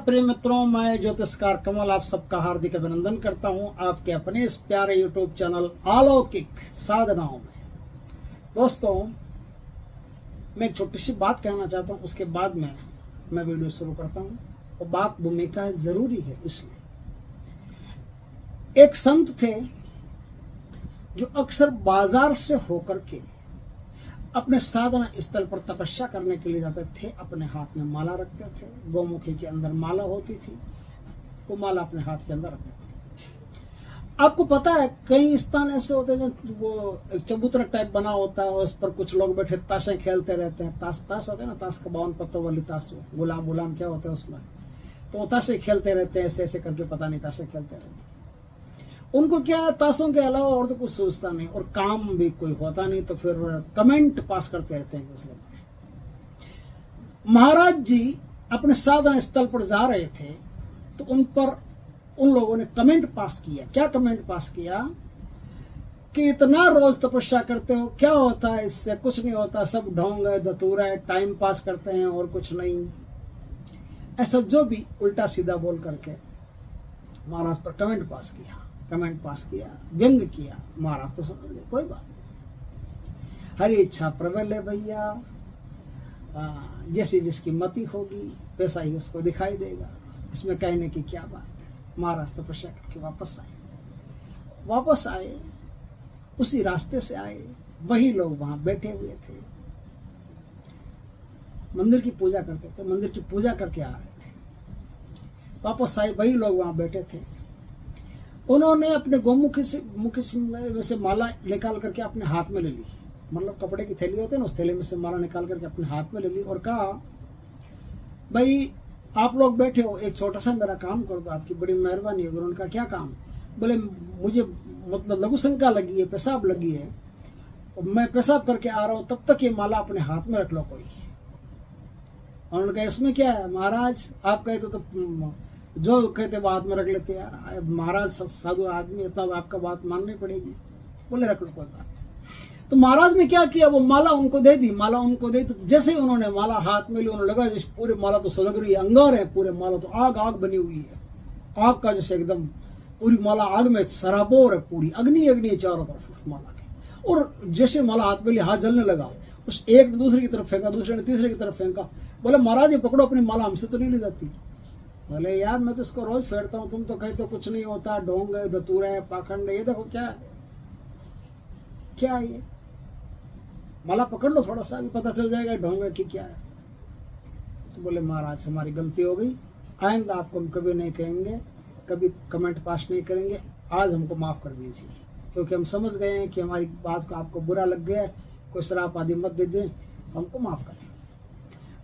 प्रिय मित्रों, मैं ज्योतिषकार कमल आप सबका हार्दिक अभिनंदन करता हूं आपके अपने इस प्यारे यूट्यूब चैनल अलौकिक साधनाओं में। दोस्तों, मैं एक छोटी सी बात कहना चाहता हूं, उसके बाद में मैं वीडियो शुरू करता हूं। और बात भूमिका जरूरी है, इसलिए एक संत थे जो अक्सर बाजार से होकर के अपने साधना स्थल पर तपस्या करने के लिए जाते थे। अपने हाथ में माला रखते थे, गौमुखी के अंदर माला होती थी, वो माला अपने हाथ के अंदर रखते थे। आपको पता है कई स्थान ऐसे होते हैं जो वो एक चबूतरा टाइप बना होता है, उस पर कुछ लोग बैठे ताशें खेलते रहते हैं। ताश होता है ना, ताश का 52 पत्तों वाली ताश, गुलाम क्या होता है उसमें, तो वो ताशें खेलते रहते हैं, ऐसे ऐसे करके पता नहीं ताशें खेलते रहते हैं। उनको क्या है, ताशों के अलावा और तो कुछ सोचता नहीं, और काम भी कोई होता नहीं, तो फिर कमेंट पास करते रहते हैं दूसरे पर। महाराज जी अपने साधना स्थल पर जा रहे थे, तो उन पर उन लोगों ने कमेंट पास किया। क्या कमेंट पास किया कि इतना रोज तपस्या करते हो, क्या होता है इससे? कुछ नहीं होता, सब ढोंग है, धतूरा है, टाइम पास करते हैं और कुछ नहीं। ऐसा जो भी उल्टा सीधा बोल करके महाराज पर कमेंट पास किया, व्यंग किया। महाराज तो समझ गए, कोई बात नहीं, हरी इच्छा प्रबल है भैया, जैसी जिसकी मति होगी वैसा ही उसको दिखाई देगा, इसमें कहने की क्या बात है। महाराज तपस्या करके वापस आए, उसी रास्ते से आए, वही लोग वहां बैठे हुए थे, मंदिर की पूजा करते थे, मंदिर की पूजा करके आ रहे थे। वापस आए, वही लोग वहां बैठे थे। उन्होंने अपने गोमुखी से माला निकाल करके अपने हाथ में ले ली, मतलब कपड़े की थैली होती है ना, उस थैली में से माला निकाल करके अपने हाथ में ले ली और कहा, भाई आप लोग बैठे हो, एक छोटा सा मेरा काम कर दो, आपकी बड़ी मेहरबानी होगी। उनका क्या काम? बोले मुझे मतलब लघु शंका लगी है, पेशाब लगी है, और मैं पेशाब करके आ रहा हूँ, तब तक ये माला अपने हाथ में रख लो कोई। और उन्होंने कहा इसमें क्या है महाराज, आप कहते तो जो कहते बात में रख लेते यार, महाराज साधु आदमी, इतना आपका बात माननी पड़ेगी। बोले रख लो, कोई बात नहीं। तो महाराज ने क्या किया, वो माला उनको दे दी। तो जैसे ही उन्होंने माला हाथ में ली, उन्होंने लगा जिस पूरे माला तो सुलग रही है, अंगार है पूरे माला, तो आग बनी हुई है, आग का जैसे एकदम पूरी माला आग में सराबोर है, पूरी अग्नि है चारों तरफ उस माला के। और जैसे माला हाथ में ली, हाथ जलने लगा, उस एक ने दूसरे की तरफ फेंका, दूसरे ने तीसरे की तरफ फेंका। बोले महाराज ये पकड़ो अपनी माला, हमसे तो नहीं ले जाती। बोले यार मैं तो इसको रोज फेरता हूँ, तुम तो कहते हो कुछ नहीं होता, ढोंग है, धतूरा है, पाखंड है, ये देखो क्या है ये, माला पकड़ लो थोड़ा सा, भी पता चल जाएगा ढोंग है कि क्या है। तो बोले महाराज हमारी गलती हो गई, आइंदा आपको हम कभी नहीं कहेंगे, कभी कमेंट पास नहीं करेंगे, आज हमको माफ कर दीजिए, क्योंकि हम समझ गए हैं कि हमारी बात को आपको बुरा लग गया है, कोई श्राप आदि मत दे दें, हमको माफ करें।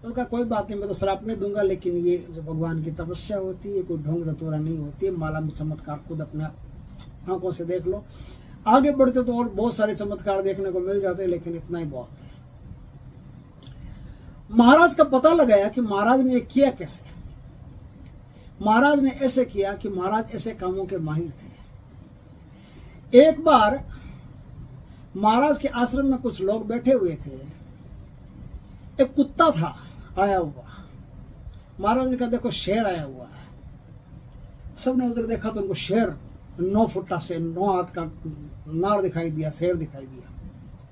उनका कोई बात नहीं, मैं तो श्राप नहीं दूंगा, लेकिन ये जो भगवान की तपस्या होती है, कोई ढोंग धतूरा नहीं होती है, माला में चमत्कार खुद अपने आंखों से देख लो। आगे बढ़ते तो और बहुत सारे चमत्कार देखने को मिल जाते हैं, लेकिन इतना ही बहुत है। महाराज का पता लगाया कि महाराज ने किया कैसे। महाराज ने ऐसे किया कि महाराज ऐसे कामों के माहिर थे। एक बार महाराज के आश्रम में कुछ लोग बैठे हुए थे, एक कुत्ता था आया हुआ। महाराज ने कहा देखो शेर आया हुआ है। सबने उधर देखा तो उनको शेर 9 फुटा से 9 हाथ का नार दिखाई दिया, शेर दिखाई दिया।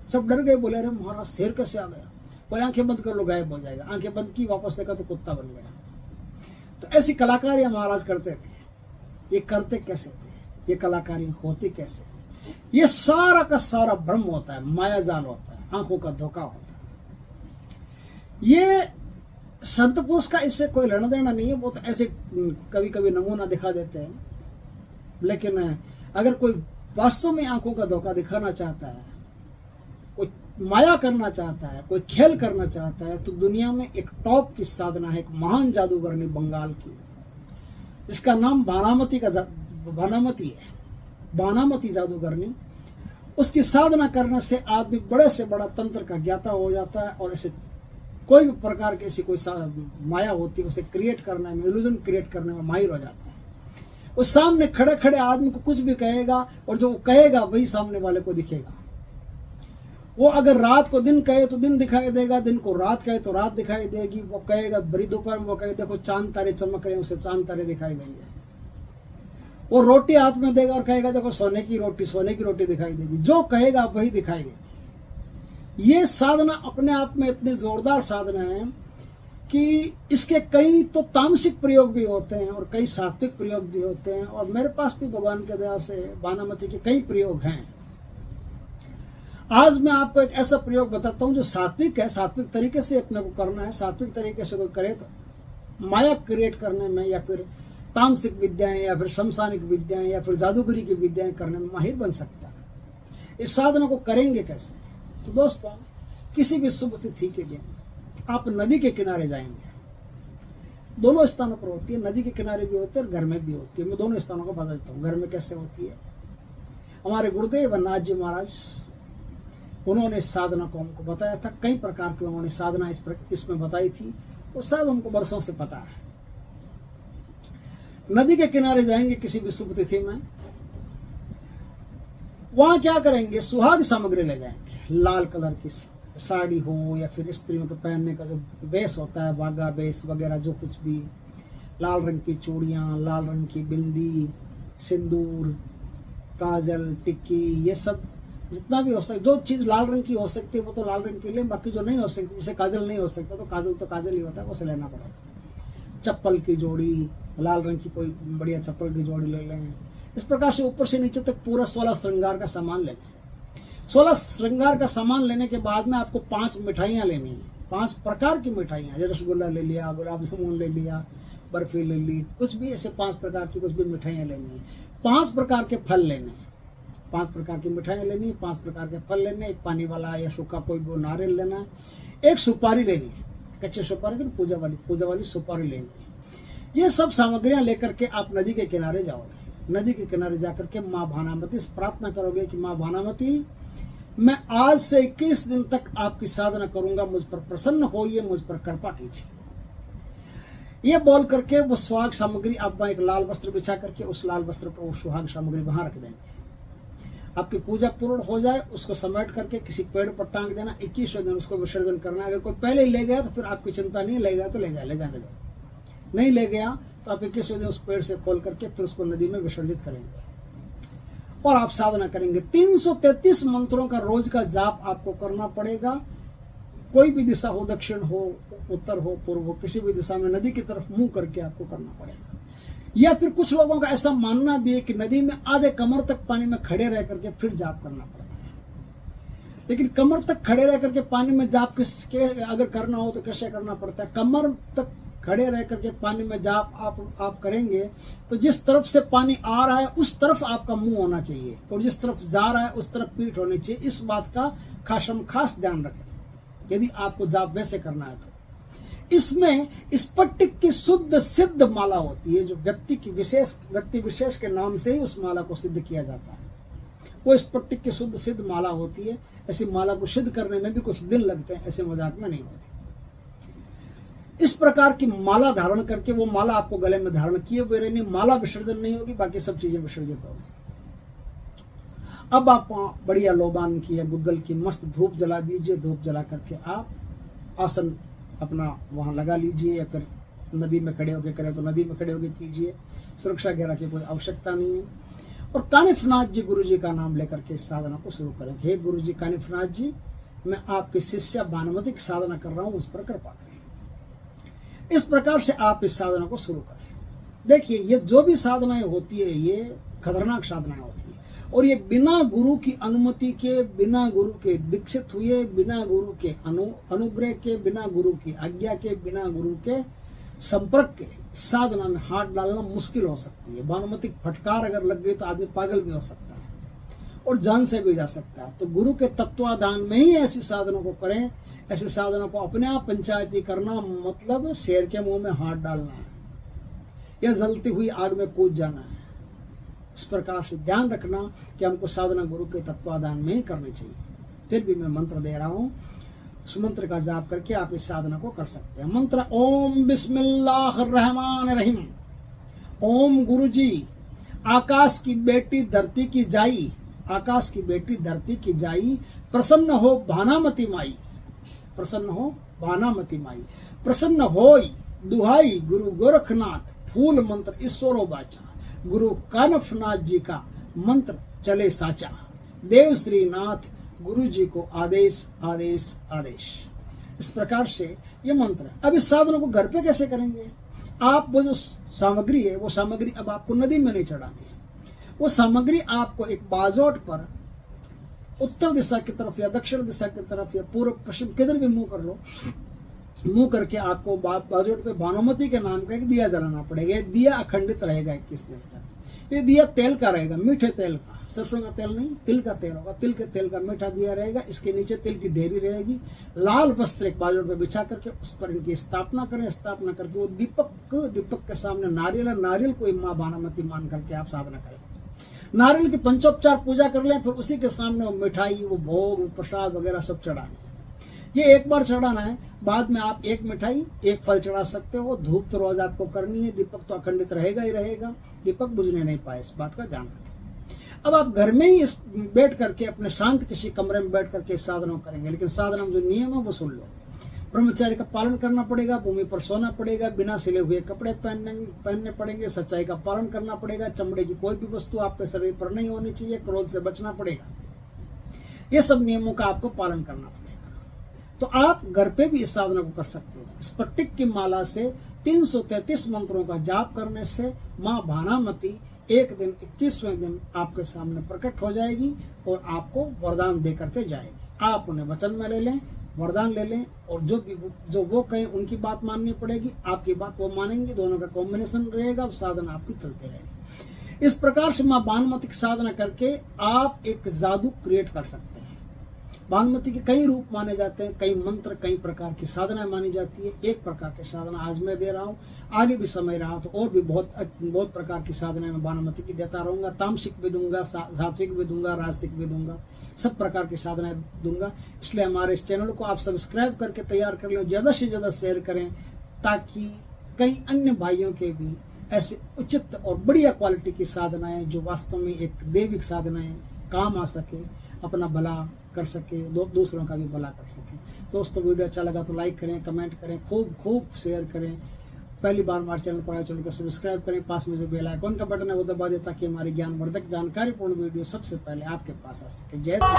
सब डर गए, बोले अरे महाराज शेर कैसे आ गया? बोले आंखें बंद कर लो, गायब हो जाएगा। आंखें बंद की, वापस देखा तो कुत्ता बन गया। तो ऐसी कलाकारियां महाराज करते थे। ये करते कैसे थे, ये कलाकारी होती कैसे? ये सारा का सारा भ्रम होता है, माया जाल होता है, आंखों का धोखा होता है। ये संत पुरुष का इससे कोई लेना देना नहीं है, वो तो ऐसे कभी कभी नमूना दिखा देते हैं। लेकिन अगर कोई वास्तव में आंखों का धोखा दिखाना चाहता है, कोई माया करना चाहता है, कोई खेल करना चाहता है, तो दुनिया में एक टॉप की साधना है, एक महान जादूगरनी बंगाल की, जिसका नाम बानामती है, बानामती जादूगरनी। उसकी साधना करने से आदमी बड़े से बड़ा तंत्र का ज्ञाता हो जाता है, और ऐसे कोई भी प्रकार की ऐसी कोई माया होती है, उसे क्रिएट करने में, इल्यूजन क्रिएट करने में माहिर हो जाता है। वो सामने खड़े खड़े आदमी को कुछ भी कहेगा, और जो वो कहेगा वही सामने वाले को दिखेगा। वो अगर रात को दिन कहे तो दिन दिखाई देगा, दिन को रात कहे तो रात दिखाई देगी। वो कहेगा बड़ी दोपहर में, वो कहे देखो चांद तारे चमक रहे हैं, उसे चांद तारे दिखाई देंगे। वो रोटी हाथ में देगा और कहेगा देखो सोने की रोटी दिखाई देगी। जो कहेगा वही दिखाई देगी। ये साधना अपने आप में इतनी जोरदार साधना है कि इसके कई तो तामसिक प्रयोग भी होते हैं और कई सात्विक प्रयोग भी होते हैं। और मेरे पास भी भगवान के दया से बानामती के कई प्रयोग हैं। आज मैं आपको एक ऐसा प्रयोग बताता हूं जो सात्विक है। सात्विक तरीके से अपने को करना है। सात्विक तरीके से कोई करे तो माया क्रिएट करने में या फिर तामसिक विद्याएं या फिर शमशानिक विद्याएं या फिर जादूगरी की विद्याएं करने में माहिर बन सकता है। इस साधना को करेंगे कैसे? तो दोस्तों, किसी भी शुभ तिथि के दिन आप नदी के किनारे जाएंगे। दोनों स्थानों पर होती है, नदी के किनारे भी होती है और घर में भी होती है। मैं दोनों स्थानों को बता देता हूँ घर में कैसे होती है। हमारे गुरुदेव नाथ जी महाराज, उन्होंने इस साधना को हमको बताया था। कई प्रकार की उन्होंने साधना इसमें बताई थी, वो सब हमको वर्षों से पता है। नदी के किनारे जाएंगे किसी भी शुभ तिथि में, वहां क्या करेंगे, सुहाग सामग्री ले जाएंगे। लाल कलर की साड़ी हो या फिर स्त्रियों के पहनने का जो वेश होता है, बागा वेश वगैरह, जो कुछ भी, लाल रंग की चूड़ियां, लाल रंग की बिंदी, सिंदूर, काजल, टिक्की, ये सब जितना भी हो सकता, जो चीज लाल रंग की हो सकती है वो तो लाल रंग की ले, बाकी जो नहीं हो सकती, जैसे काजल नहीं हो सकता तो काजल ही होता है, उसे लेना पड़ेगा। चप्पल की जोड़ी, लाल रंग की कोई बढ़िया चप्पल की जोड़ी ले लें। इस प्रकार से ऊपर से नीचे तक पूरा 16 श्रृंगार का सामान ले लें। 16 श्रृंगार का सामान लेने के बाद में आपको 5 मिठाइयाँ लेनी है। 5 प्रकार की मिठाइयाँ, जैसे रसगुल्ला ले लिया, गुलाब जामुन ले लिया, बर्फी ले ली, कुछ भी ऐसे 5 प्रकार की कुछ भी मिठाइयाँ लेनी है। 5 प्रकार के फल लेने हैं। 5 प्रकार की मिठाइयाँ लेनी है, 5 प्रकार के फल लेने, एक पानी वाला या सूखा कोई भी नारियल लेना है, एक सुपारी लेनी है, कच्ची सुपारी की पूजा वाली सुपारी लेनी है। ये सब सामग्रियां लेकर के आप नदी के किनारे जाओगे। नदी के किनारे जाकर के माँ भानामती से प्रार्थना करोगे कि माँ भानामती, मैं आज से 21 दिन तक आपकी साधना करूंगा, मुझ पर प्रसन्न होइए, मुझ पर कृपा कीजिए। ये बोल करके वो सुहाग सामग्री आप एक लाल वस्त्र बिछा करके उस लाल वस्त्र पर वो सुहाग सामग्री वहां रख देंगे। आपकी पूजा पूर्ण हो जाए, उसको समेट करके किसी पेड़ पर टांग देना। 21वें दिन उसको विसर्जन करना। अगर कोई पहले ले गया तो फिर आपकी चिंता नहीं, ले गया तो ले जाने दो। नहीं ले गया तो आप 21वें दिन उस पेड़ से खोल करके फिर उसको नदी में विसर्जित करेंगे और आप साधना करेंगे। 333 मंत्रों का रोज का जाप आपको करना पड़ेगा। कोई भी दिशा हो, दक्षिण हो, उत्तर हो, पूर्व हो, किसी भी दिशा में नदी की तरफ मुंह करके आपको करना पड़ेगा। या फिर कुछ लोगों का ऐसा मानना भी है कि नदी में आधे कमर तक पानी में खड़े रह करके फिर जाप करना पड़ता है। लेकिन कमर तक खड़े रह करके पानी में जाप किसके अगर करना हो तो कैसे करना पड़ता है? कमर तक खड़े रह करके पानी में जाप आप करेंगे तो जिस तरफ से पानी आ रहा है उस तरफ आपका मुंह होना चाहिए और जिस तरफ जा रहा है उस तरफ पीठ होनी चाहिए। इस बात का खास ध्यान रखें यदि आपको जाप वैसे करना है तो। इसमें स्फटिक की शुद्ध सिद्ध माला होती है जो व्यक्ति विशेष के नाम से ही उस माला को सिद्ध किया जाता है। वो स्फटिक की शुद्ध सिद्ध माला होती है। ऐसी माला को सिद्ध करने में भी कुछ दिन लगते हैं, ऐसे मजाक में नहीं होती। इस प्रकार की माला धारण करके वो माला आपको गले में धारण किए हुए रहनी। माला विसर्जन नहीं होगी, बाकी सब चीजें विसर्जित होगी। अब आप बढ़िया लोबान की या गुग्गल की मस्त धूप जला दीजिए। धूप जला करके आप आसन अपना वहां लगा लीजिए या फिर नदी में खड़े होकर करें तो नदी में खड़े होकर कीजिए। सुरक्षा घेरा की कोई आवश्यकता नहीं है। और कानिफनाथ जी गुरु जी का नाम लेकर के इस साधना को शुरू करें। हे गुरु जी कानिफनाथ जी, मैं आपके शिष्य बानमती की साधना कर रहा हूं, उस पर कृपा करें। इस प्रकार से आप इस साधना को शुरू करें। देखिए, ये जो भी साधनाएं होती है ये खतरनाक साधनाएं होती है और ये बिना गुरु की अनुमति के, बिना गुरु के दीक्षित हुए, बिना गुरु के अनुग्रह के, बिना गुरु की आज्ञा के, बिना गुरु के संपर्क के साधना में हाथ डालना मुश्किल हो सकती है। बानुमतिक फटकार अगर लग गई तो आदमी पागल भी हो सकता है और जान से भी जा सकता है। तो गुरु के तत्वाधान में ही ऐसी साधनों को करें। ऐसी साधना को अपने आप पंचायती करना मतलब शेर के मुंह में हाथ डालना है या जलती हुई आग में कूद जाना है। इस प्रकार से ध्यान रखना कि हमको साधना गुरु के तत्वाधान में ही करनी चाहिए। फिर भी मैं मंत्र दे रहा हूं, उस मंत्र का जाप करके आप इस साधना को कर सकते हैं। मंत्र ओम बिस्मिल्लाहिर्रहमानिर्रहीम। ओम गुरु जी, आकाश की बेटी धरती की जाई, आकाश की बेटी धरती की जाई, प्रसन्न हो भानामती माई, प्रसन्न हो भानामती माई, प्रसन्न होई दुहाई गुरु गोरखनाथ, फूल मंत्र ईश्वरो बाचा, गुरु कानफनाथ जी का मंत्र चले साचा, देव श्रीनाथ गुरु जी को आदेश आदेश आदेश। इस प्रकार से ये मंत्र है। अब इस साधनों को घर पे कैसे करेंगे? आप वो जो सामग्री है, वो सामग्री अब आपको नदी में नहीं चढ़ानी है। वो सामग्री आपको एक बाजोट पर उत्तर दिशा की तरफ या दक्षिण दिशा की तरफ या पूर्व पश्चिम किधर भी मुंह कर लो, मुंह करके आपको बाजोट पे भानुमति के नाम का एक दिया जलाना पड़ेगा। दिया अखंडित रहेगा 21 दिन तक। ये दिया तेल का रहेगा, मीठे तेल का, सरसों का तेल नहीं, तिल का तेल होगा। तिल के तेल का मीठा दिया रहेगा। इसके नीचे तिल की ढेरी रहेगी। लाल वस्त्र एक बाजोट पे बिछा करके उस पर इनकी स्थापना करें। स्थापना करके वो दीपक के सामने नारियल है, नारियल को माँ भानुमति मान करके आप साधना करें। नारियल की पंचोपचार पूजा कर लें, फिर उसी के सामने वो मिठाई, वो भोग, वो प्रसाद वगैरह सब चढ़ाने। ये एक बार चढ़ाना है। बाद में आप एक मिठाई एक फल चढ़ा सकते हो। धूप तो रोज आपको करनी है। दीपक तो अखंडित रहेगा ही रहेगा। दीपक बुझने नहीं पाए, इस बात का ध्यान रखें। अब आप घर में ही इस बैठ करके अपने शांत किसी कमरे में बैठ करके साधना करेंगे। लेकिन साधना में जो नियम है वो सुन लो। ब्रह्मचार्य का पालन करना पड़ेगा। भूमि पर सोना पड़ेगा। बिना सिले हुए कपड़े पहनने पड़ेंगे। सच्चाई का पालन करना पड़ेगा। चमड़े की कोई भी वस्तु आपके शरीर पर नहीं होनी चाहिए। क्रोध से बचना पड़ेगा। ये सब नियमों का आपको पालन करना पड़ेगा। तो आप घर पे भी इस साधना को कर सकते हो। स्फटिक की माला से 333 मंत्रों का जाप करने से माँ भानामती एक दिन 21वें दिन आपके सामने प्रकट हो जाएगी और आपको वरदान दे करके जाएगी। आप उन्हें वचन में ले लें, वरदान ले लें, और जो वो कहें उनकी बात माननी पड़ेगी। आपकी बात वो मानेंगे। दोनों का कॉम्बिनेशन रहेगा तो साधना आपकी चलती रहेगी। इस प्रकार से माँ भानुमति की साधना करके आप एक जादू क्रिएट कर सकते हैं। भानुमति के कई रूप माने जाते हैं, कई मंत्र, कई प्रकार की साधना मानी जाती है। एक प्रकार की साधना आज मैं दे रहा हूँ। आगे भी समय रहा तो और भी बहुत प्रकार की साधना मैं भानुमति की देता रहूंगा। तामसिक भी दूंगा, सात्विक भी दूंगा, राजसिक भी दूंगा, सब प्रकार की साधनाएं दूंगा। इसलिए हमारे इस चैनल को आप सब्सक्राइब करके तैयार कर लें, ज्यादा से ज्यादा शेयर करें, ताकि कई अन्य भाइयों के भी ऐसे उचित और बढ़िया क्वालिटी की साधनाएं जो वास्तव में एक दैविक साधनाएं काम आ सके, अपना भला कर सके, दूसरों का भी भला कर सके। दोस्तों, वीडियो अच्छा लगा तो लाइक करें, कमेंट करें, खूब शेयर करें। पहली बार हमारे चैनल पर आए चैनल को सब्सक्राइब करें। पास में जो बेल आइकन का बटन है वो दबा दें, ताकि हमारी ज्ञानवर्धक जानकारीपूर्ण वीडियो सबसे पहले आपके पास आ सके। जय श्री कृष्ण।